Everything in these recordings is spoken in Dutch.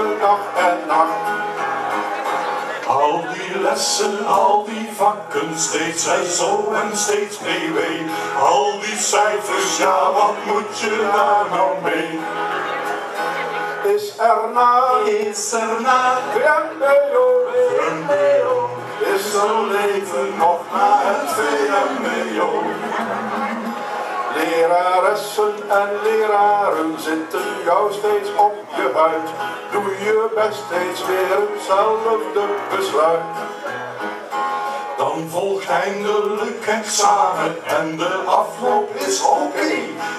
werken dag en nacht. Al die lessen, al die vakken, steeds SO en steeds PW. Al die cijfers, ja wat moet je daar nou mee? Is er na VMBO, is er leven nog na het VMBO? Leraressen en leraren zitten jou steeds op je huid. Doe je best steeds weer hetzelfde besluit. Dan volgt eindelijk examen en de afloop is oké.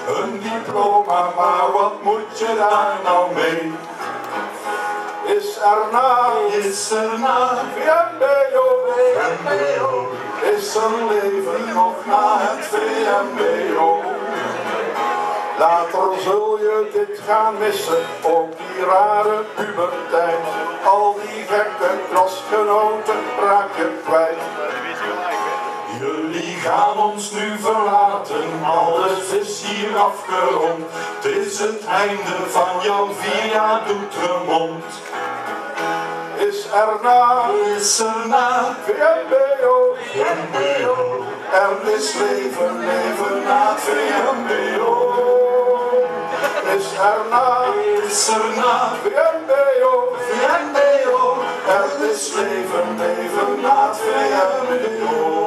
Een diploma, maar wat moet je daar nou mee? Is er na VMBO, is er leven nog na het VMBO? Later zul je dit gaan missen, ook die rare puberteit. Al die gekke klasgenoten raak je kwijt. Jullie gaan ons nu verlaten, alles is hier afgerond. Het is het einde van jouw 4 jaar Doetremont. Is er na VMBO, er is leven na het VMBO. Is er na VMBO, er is leven na het VMBO.